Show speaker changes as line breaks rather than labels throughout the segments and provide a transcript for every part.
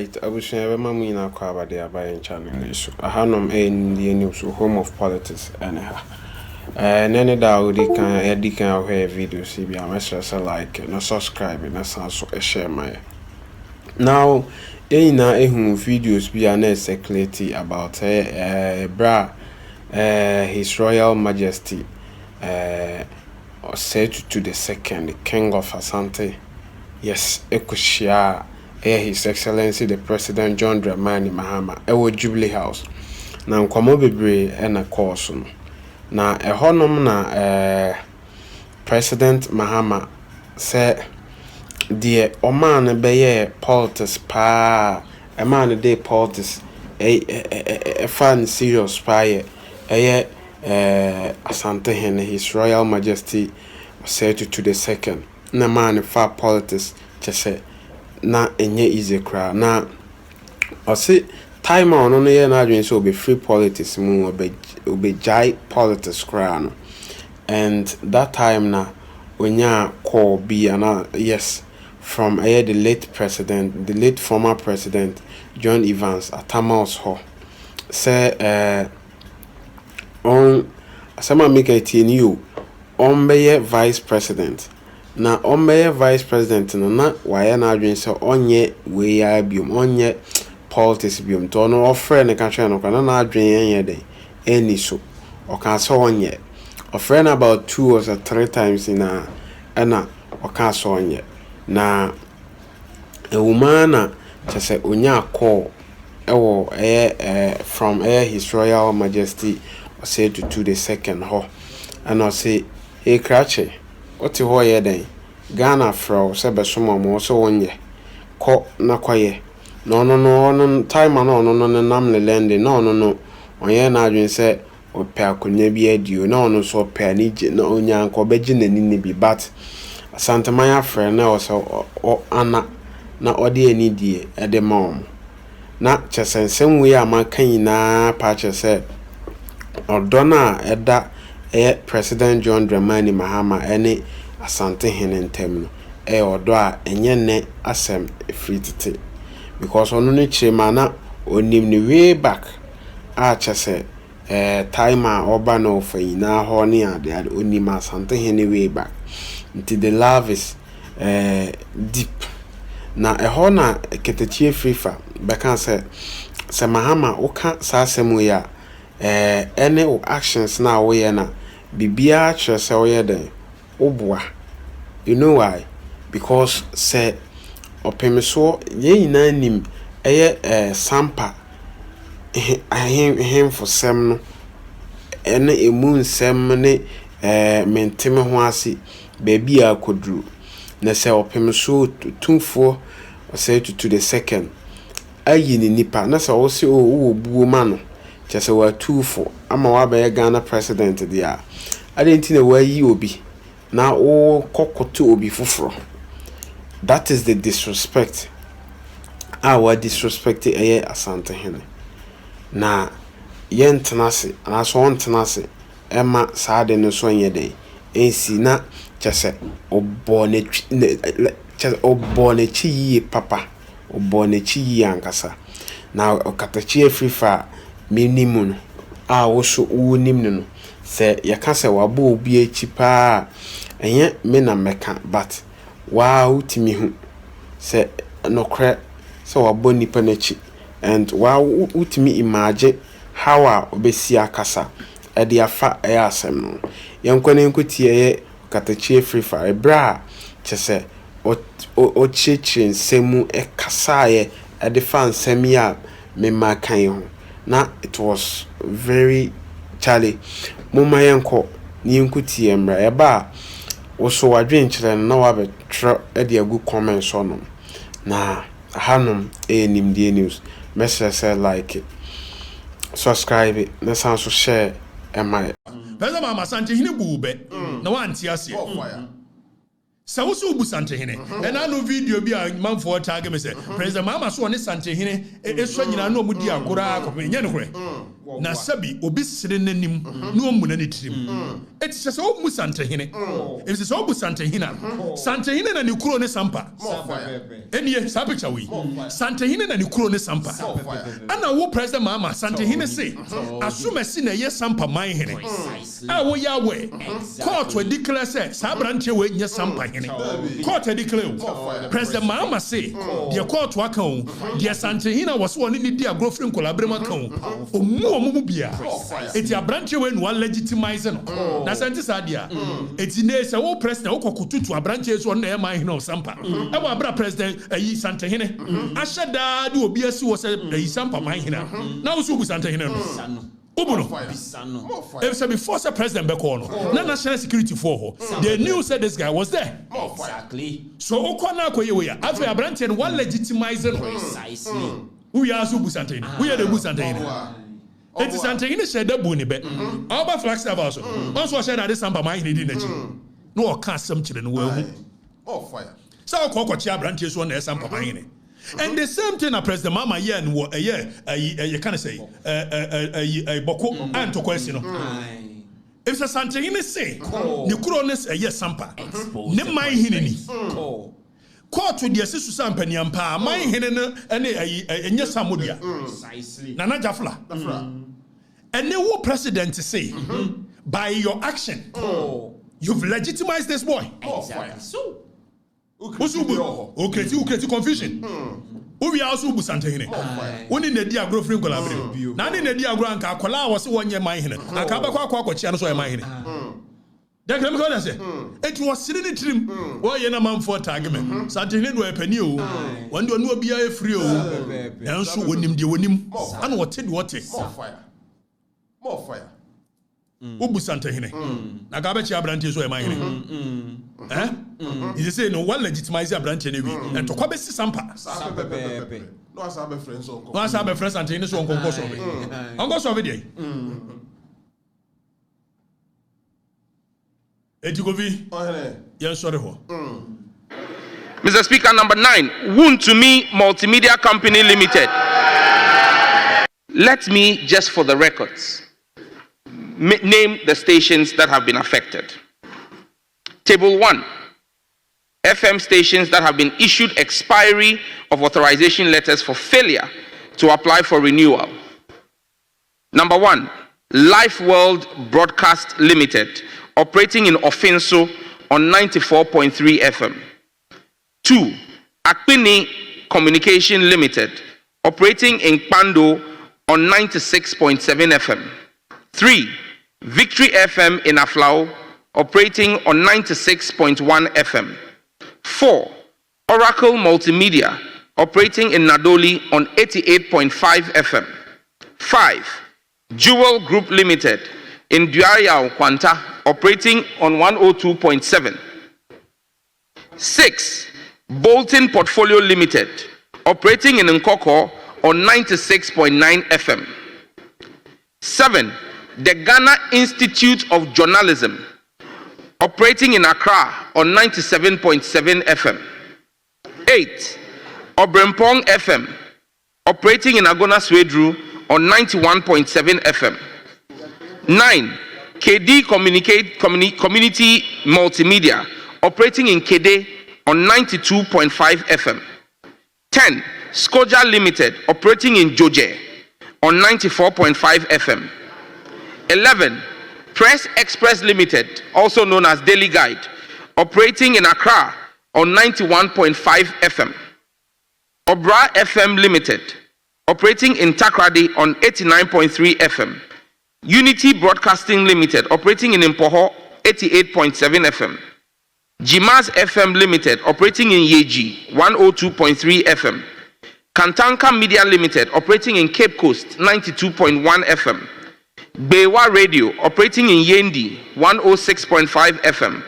Alright, I wish never mammy na kwaba de abayan channel so. Ahanom in the news home of politics anyhow. Nene da odi kan ahwe video see bi amesha like no subscribe na so share my. Now, na ehun videos bi na circulate about His Royal Majesty said to the second King of Asante. Yes, Ekushia, His Excellency the President John Dramani Mahama, Jubilee House. Na nkwamo bebre na course no. Na ehonom na President Mahama say the oman beye politics pa a man dey politics fan serious pa Asante Hene His Royal Majesty said to the second na man fa politics say na enye easy cra na o say time on no ye na adwen so be free politics mu obe jai politics cra no. And that time na onya call be ana yes from the late former president John Evans Atama's ho say on asama make it you on be vice president na on be vice president na why na adwen say onye we ya biom onye politics biom to no offer na ka no kana na adwen yen dey any so o kan so onye offer about 2 or 3 times in a o kan so onye na a woman just onya call from His Royal Majesty said to the second ho and I say hey krache what ho ye den Ghana fro se be somo mo so wonye ko na kwaye no time no nam le lende no onye na adwen se ope akonya bi adio no so ope ani na onya nko beji nani bi but Asante Maya friend na also ana na odi ani die ede mom na chesensem we amakan na pa chese odona eda President John Dramani Mahama ene Asante Hene ntem no odo a enye ne asem efritite because onu ne chema na onim ni way back a chese time a oba no fayi na ho ne ade onim Asante Hene way back until the love is deep na na ketechie frifa beka say Mahama oka sasemu ya any actions na we na bibia kire say we den oboa. You know why? Because say opemiso ye nyina nim sampa him for sem no ene emu nsem ne menteme ho ase baby a kodru na say opemiso Otumfour say to the second ayi ni nipa na say wo se o buo ma no chese wa Otumfour ama wa be Ghana president dia adenti na wa yi obi na o kokoto obi fufuro. That is the disrespect. Our disrespect Asante Hene na yentenase na so ontenase ema saade no so nyede ensi na chese obone chi yi papa obone chi yi ankasa na okatachi afrifa minimu no a wo so wonim no se yakase wabo obi echi pa enye me na meka but wa utimi hu se nokre se wabo nipa na chi and wa utimi imagine how a obesi akasa e de afa asem no yenkwane nkotie katachi afrifa ebra chese o chichi nsemu kasaye e de fan semia me makan ho na it was very challenge moma yenko ni nkuti emra eba wo so wadwen kire na wa betro e de agu comments on na hanom nimdie news message like subscribe na san so share e mai
pesa mama Asante Hene bube na wanti ase So also bu Santehene. And I know video be a man for tag me say President Mahama so ne Santehene e so nyina no mu di agora ko nya ne hore. Na sabi obi sire nanim no mu na ne tirim. It is so mu Santehene. It is so bu Santehene. Santehene na ne kuro ne sampa. Enie sa picture we. Santehene na ne kuro ne sampa. Ana wo President Mahama Santehene say asumasi na ye sampa man hene. A wo ya we. Court we declare say sa branche we nya sampa. Court declare President Mahama say the court waka o the Santehene was one in the agrofrim collaborate kan omu bia eti abranche we no legitimize no na sante sadia eti ne say wo president wo kokututu abranche so na e man hene o sampa e wo abra president ayi Santehene ashada de obi asi wo say ayi sampa man hene na wo so bu Santehene no Ubuno. If say before the president Bekono, no national security for her. They knew said this guy was there.
Exactly.
So Okona Koyewe, after a branch and one legitimizing
precisely.
We are Subu Santehene. We are the Busantehene. It is Santehene said the Buni bet. Our flags have also. Also said that this Samba mine didn't. No, can't some children will.
Oh, fire.
So Kokocha branches one there Samba mine. And the same thing a President Mahama here and what you can say a boko and to question. If a Santehene say the corones a yes sampa ne mai hinini court to the assist sampa ni ampa mai hinene and a yes samudia
Precisely.
Nana Jafla and the war president say by your action you've legitimized this boy.
Exactly. So
Ukreti confusion. We also bu Santehene. Oni na di agro free collaborate. Na ni na di agro anka akola wo se wonye man hene. Anka ba kwa akwachi no so e man hene. Da kram ko na se. Eti wo sire ni tirim. Wo ye na man for tag me. Santehene do e pani o. Won do no bia e free o. Nanso wonim de wonim. Ana wo te de wo te.
More fire.
Ubu Santehene. Na ka ba chi abrante so e man hene. He say no one legitimize a branch anyway. And to come see sampa.
No, I have a friend so.
No, I have a friend and so on concourse of it. Uncle Sovidi. Etikovi. Yes, sorry.
Mr. Speaker, number 9, Wound to Me Multimedia Company Limited. Let me, just for the records, name the stations that have been affected. Table 1, FM stations that have been issued expiry of authorization letters for failure to apply for renewal. Number 1, Life World Broadcast Limited, operating in Otumfour on 94.3 FM. 2, Akpini Communication Limited, operating in Kpando on 96.7 FM. 3, Victory FM in Aflao, operating on 96.1 FM. 4, Oracle Multimedia, operating in Nadoli on 88.5 FM. 5, Jewel Group Limited in Duayao, Kwanta, operating on 102.7. 6, Bolton Portfolio Limited, operating in Nkoko on 96.9 FM. 7, the Ghana Institute of Journalism, operating in Accra on 97.7 FM. 8, Obrempong FM, operating in Agona Swedru on 91.7 FM. 9, KD Community Multimedia, operating in Kede on 92.5 FM. 10, Skoja Limited, operating in Joje on 94.5 FM. 11, Press Express Limited, also known as Daily Guide, operating in Accra on 91.5 FM. Obra FM Limited, operating in Takrady on 89.3 FM. Unity Broadcasting Limited, operating in Impoho, 88.7 FM. Jimas FM Limited, operating in Yeji, 102.3 FM. Kantanka Media Limited, operating in Cape Coast, 92.1 FM. Bewa Radio, operating in Yendi, 106.5 FM.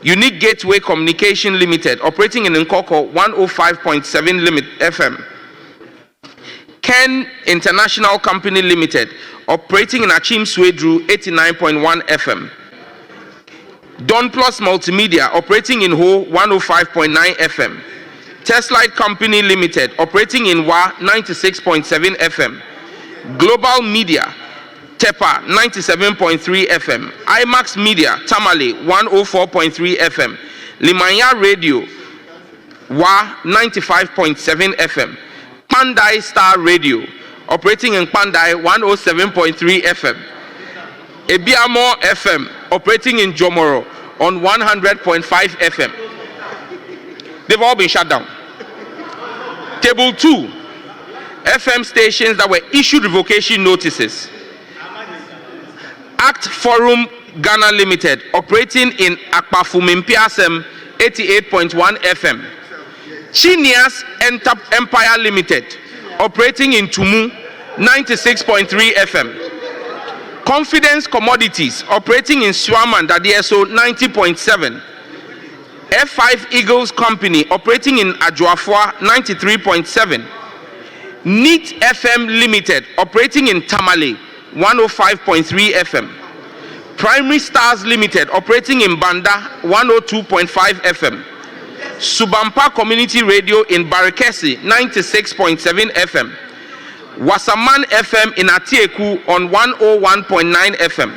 Unique Gateway Communication Limited, operating in Nkoko, 105.7 FM. Ken International Company Limited, operating in Achim Swedru, 89.1 FM. Don Plus Multimedia, operating in Ho 105.9 FM. Testlight Company Limited, operating in Wa 96.7 FM. Global Media, Tepa 97.3 FM. IMAX Media, Tamale 104.3 FM. Limanya Radio, Wa 95.7 FM. Pandai Star Radio, operating in Pandai 107.3 FM. Ebiamo FM, operating in Jomoro on 100.5 FM. They've all been shut down. Table 2, FM stations that were issued revocation notices. Act Forum Ghana Limited, operating in Akpafumimpiasem 88.1 FM. Chinias Empire Limited, operating in Tumu 96.3 FM. Confidence Commodities, operating in Swaman Dadieso 90.7. F5 Eagles Company, operating in Ajuafua 93.7. Neat FM Limited, operating in Tamale 105.3 FM. Primary Stars Limited, operating in Banda 102.5 FM. Subampa Community Radio in Barakesi 96.7 FM. Wasaman FM in Atieku on 101.9 FM.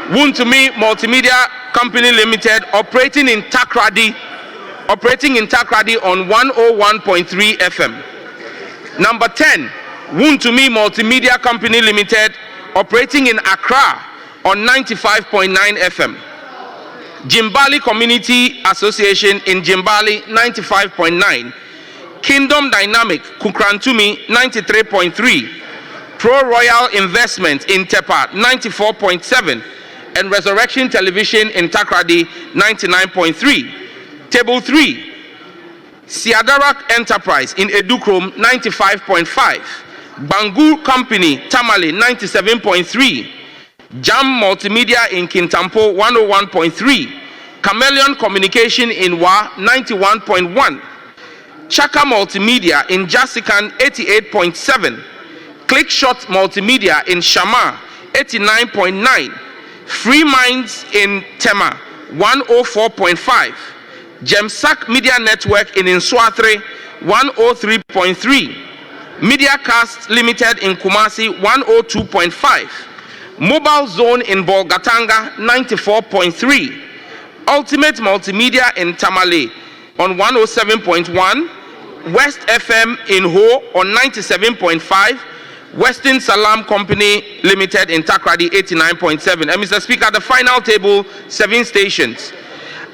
Wuntumi Multimedia Company Limited, operating in Takrady on 101.3 FM. Number 10, Wuntumi Multimedia Company Limited, operating in Accra on 95.9 FM. Jimbali Community Association in Jimbali 95.9. Kingdom Dynamic Kukrantumi 93.3. Pro Royal Investment in Tepa 94.7. And Resurrection Television in Takrady 99.3. Table 3, Siadarak Enterprise in Edukrom 95.5. Bangu Company Tamale 97.3. Jam Multimedia in Kintampo 101.3. Chameleon Communication in Wa 91.1. Chaka Multimedia in Jasikan 88.7. Clickshot Multimedia in Shama 89.9. Free Minds in Tema 104.5. Gemsak Media Network in Nswatre 103.3. Mediacast Limited in Kumasi 102.5. Mobile Zone in Bolgatanga 94.3. Ultimate Multimedia in Tamale on 107.1. West FM in Ho on 97.5. Western Salam Company Limited in Takrady 89.7. And Mr. Speaker, the final table, 7 stations.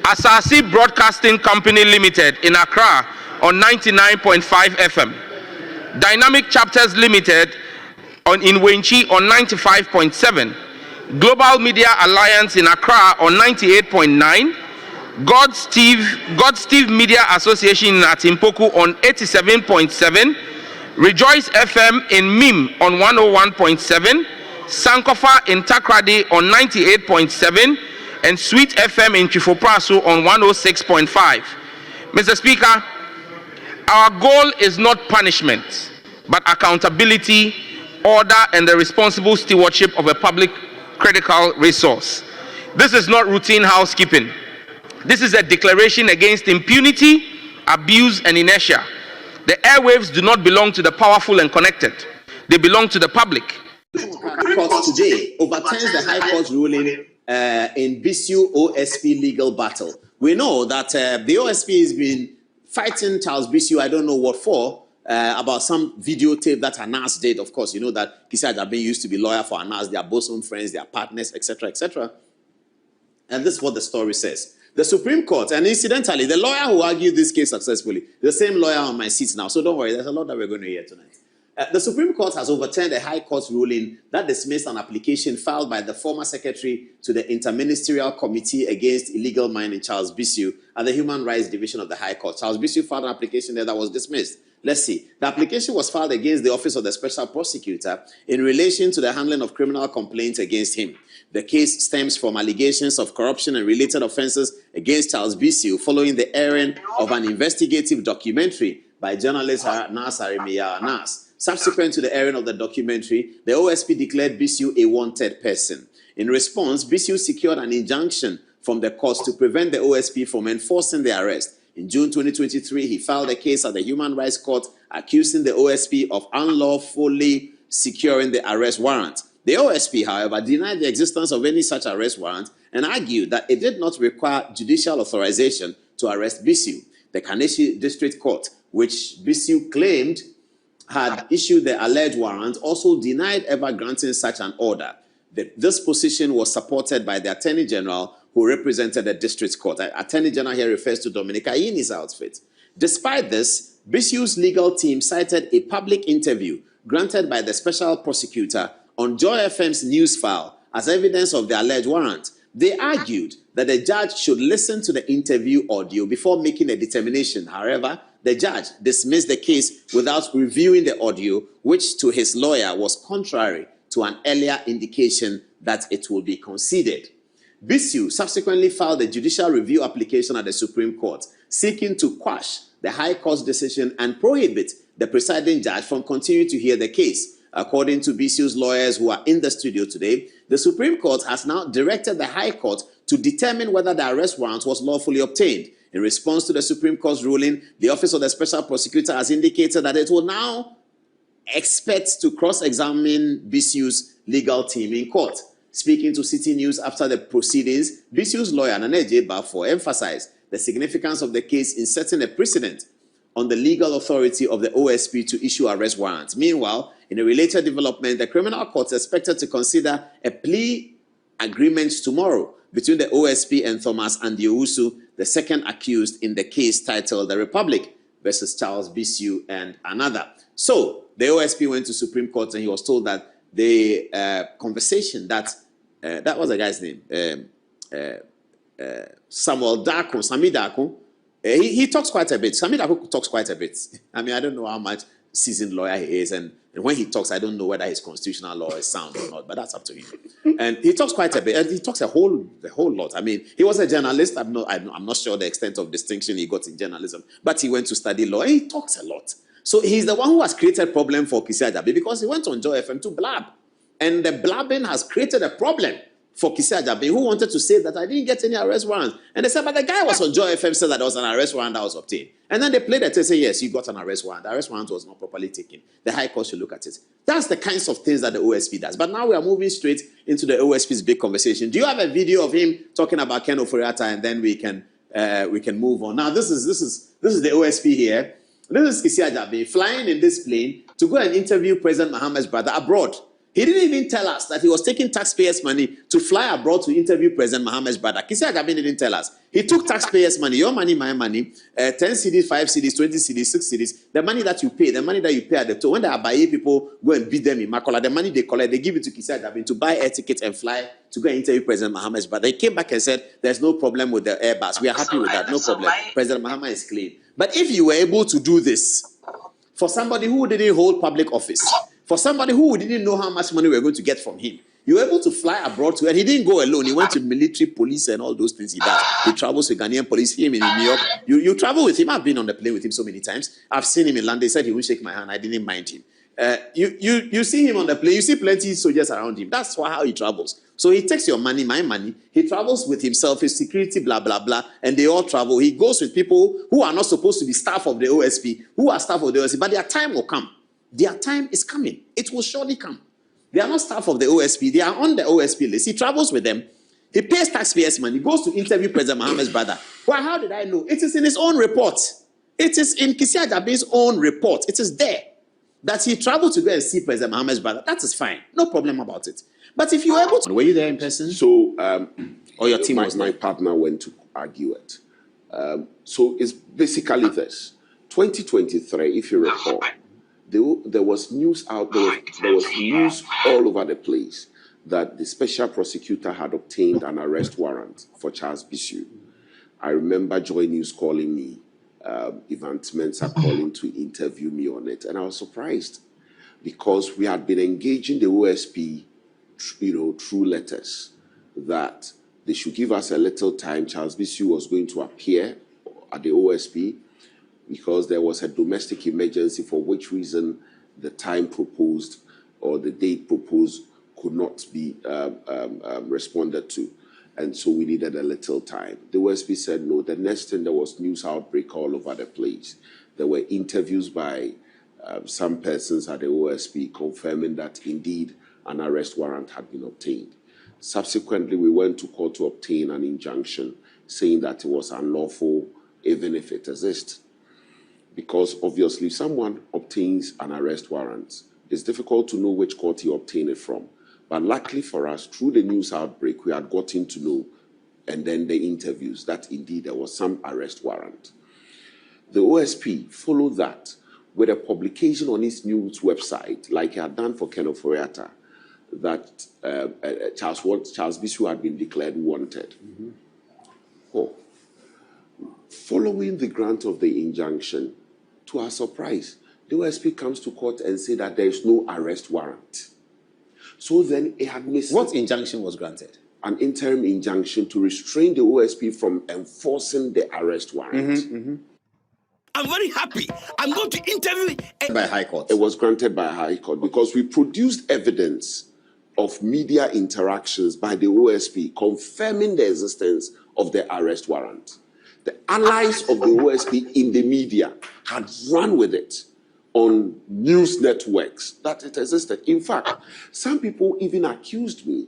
Asasi Broadcasting Company Limited in Accra on 99.5 FM. Dynamic Chapters Limited in Wenchi on 95.7. Global Media Alliance in Accra on 98.9. God Steve Media Association in Atimpoku on 87.7. Rejoice FM in Mim on 101.7. Sankofa in Takrady on 98.7. And Sweet FM in Chifopraso on 106.5. Mr. Speaker, our goal is not punishment, but accountability, order, and the responsible stewardship of a public critical resource. This is not routine housekeeping. This is a declaration against impunity, abuse, and inertia. The airwaves do not belong to the powerful and connected. They belong to the public.
Court today overturns the High Court ruling in Bissu OSP legal battle. We know that the OSP has been fighting Charles Bissu, I don't know what for, about some videotape that Anas did. Of course, you know that Kisa Jabe used to be lawyer for Anas. They are bosom friends, they are partners, etc., etc. And this is what the story says. The Supreme Court, and incidentally, the lawyer who argued this case successfully, the same lawyer on my seat now, so don't worry, there's a lot that we're going to hear tonight. The Supreme Court has overturned a High Court ruling that dismissed an application filed by the former secretary to the Interministerial Committee Against Illegal Mining, Charles Bissu, at the Human Rights Division of the High Court. Charles Bissu filed an application there that was dismissed. Let's see. The application was filed against the Office of the Special Prosecutor in relation to the handling of criminal complaints against him. The case stems from allegations of corruption and related offenses against Charles Bissu following the airing of an investigative documentary by journalist Nas Arimiya Nas. Subsequent to the airing of the documentary, the OSP declared Bissu a wanted person. In response, Bissu secured an injunction from the courts to prevent the OSP from enforcing the arrest. In June 2023, he filed a case at the Human Rights Court accusing the OSP of unlawfully securing the arrest warrant. The OSP, however, denied the existence of any such arrest warrant and argued that it did not require judicial authorization to arrest Bissu. The Kaneshie District Court, which Bissu claimed had issued the alleged warrant, also denied ever granting such an order. This position was supported by the Attorney General, who represented the District Court. Attorney General here refers to Dominica Yini's outfit. Despite this, Bissu's legal team cited a public interview granted by the special prosecutor on Joy FM's news file as evidence of the alleged warrant. They argued that the judge should listen to the interview audio before making a determination. However, the judge dismissed the case without reviewing the audio, which to his lawyer was contrary to an earlier indication that it will be conceded. Bissu subsequently filed a judicial review application at the Supreme Court, seeking to quash the High Court's decision and prohibit the presiding judge from continuing to hear the case. According to Bissu's lawyers who are in the studio today, the Supreme Court has now directed the High Court to determine whether the arrest warrant was lawfully obtained. In response to the Supreme Court's ruling, the Office of the Special Prosecutor has indicated that it will now expect to cross-examine Bissu's legal team in court. Speaking to City News after the proceedings, Bissu's lawyer, Nana J. Balfour, emphasized the significance of the case in setting a precedent on the legal authority of the OSP to issue arrest warrants. Meanwhile, in a related development, the criminal court is expected to consider a plea agreement tomorrow between the OSP and Thomas Andiowusu, the second accused in the case titled The Republic versus Charles Bissu and another. So, the OSP went to Supreme Court and he was told that the conversation that was the guy's name, Samuel Darko, Sami Darko, he talks quite a bit. Sami Darko talks quite a bit. I mean, I don't know how much seasoned lawyer he is, and when he talks, I don't know whether his constitutional law is sound or not, but that's up to him. And he talks quite a bit, and he talks a whole lot. I mean, he was a journalist. I'm not sure the extent of distinction he got in journalism, but he went to study law, and he talks a lot. So he's the one who has created problem for Kisi Ajabe because he went on Joy FM to blab. And the blabbing has created a problem for Kisi Ajabe, who wanted to say that I didn't get any arrest warrant. And they said, but the guy was on Joy FM, said that there was an arrest warrant that was obtained. And then they played it and said, yes, you got an arrest warrant. The arrest warrant was not properly taken. The High Court should look at it. That's the kinds of things that the OSP does. But now we are moving straight into the OSP's big conversation. Do you have a video of him talking about Ken Oforiatta, and then we can move on? Now, this is the OSP here. This is Kisi Ajabe flying in this plane to go and interview President Mahama's brother abroad. He didn't even tell us that he was taking taxpayers' money to fly abroad to interview President Mahama's brother. Kisi Ajabe didn't tell us. He took taxpayers' money, your money, my money, 10 cedis, 5 cedis, 20 cedis, 6 cedis, the money that you pay at the tour. When the Abaye people go and beat them in Makola, the money they collect, they give it to Kisi Ajabe to buy air tickets and fly to go and interview President Mahama's brother. He came back and said, there's no problem with the Airbus. We are happy with that, no problem. President Mahama is clean. But if you were able to do this for somebody who didn't hold public office, for somebody who didn't know how much money we were going to get from him, you were able to fly abroad to, and he didn't go alone. He went to military, police, and all those things he does. He travels with Ghanaian police, him in New York. You travel with him. I've been on the plane with him so many times. I've seen him in London. He said he won't shake my hand. I didn't mind him. You see him on the plane. You see plenty of soldiers around him. That's how he travels. So he takes your money, my money. He travels with himself, his security, blah, blah, blah. And they all travel. He goes with people who are not supposed to be staff of the OSP, who are staff of the OSP. But their time will come. Their time is coming. It will surely come. They are not staff of the OSP. They are on the OSP list. He travels with them. He pays taxpayers' money. Goes to interview President Mahama's brother. Well, how did I know? It is in his own report. It is in Kisi Ajabe's own report. It is there that he traveled to go and see President Mahama's brother. That is fine. No problem about it. But if you were able to... Were you there in person?
So,
or your team was
my partner went to argue it. So it's basically this. 2023, if you recall, there was news out there. There was news all over the place that the special prosecutor had obtained an arrest warrant for Charles Bissu. I remember Joy News calling me, Event Mensa calling to interview me on it, and I was surprised because we had been engaging the OSP, through letters that they should give us a little time. Charles Bissu was going to appear at the OSP because there was a domestic emergency, for which reason the time proposed or the date proposed could not be responded to. And so we needed a little time. The OSP said no. The next thing, there was news outbreak all over the place. There were interviews by some persons at the OSP confirming that indeed an arrest warrant had been obtained. Subsequently, we went to court to obtain an injunction saying that it was unlawful even if it exists. Because obviously, if someone obtains an arrest warrant, it's difficult to know which court he obtained it from. But luckily for us, through the news outbreak, we had gotten to know, and then the interviews, that indeed there was some arrest warrant. The OSP followed that with a publication on his news website, like he had done for Kenneth Foriata, that Charles Bissu had been declared wanted. Oh. Following the grant of the injunction, to our surprise, the OSP comes to court and says that there is no arrest warrant. So then it had missed.
What injunction was granted?
An interim injunction to restrain the OSP from enforcing the arrest warrant.
I'm very happy. I'm going to interview
By High Court.
It was granted by High Court because we produced evidence of media interactions by the OSP confirming the existence of the arrest warrant. The allies of the OSP in the media had run with it on news networks that it existed. In fact, some people even accused me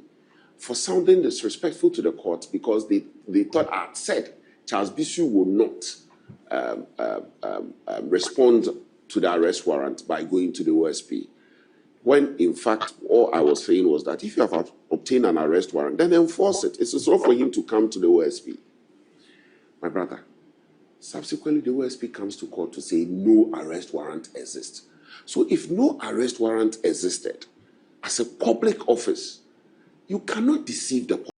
for sounding disrespectful to the court because they thought I had said Charles Bissu would not respond to the arrest warrant by going to the OSP. When, in fact, all I was saying was that if you have obtained an arrest warrant, then enforce it. It's not for him to come to the OSP. My brother, subsequently, the OSP comes to court to say no arrest warrant exists. So if no arrest warrant existed, as a public office, you cannot deceive the public.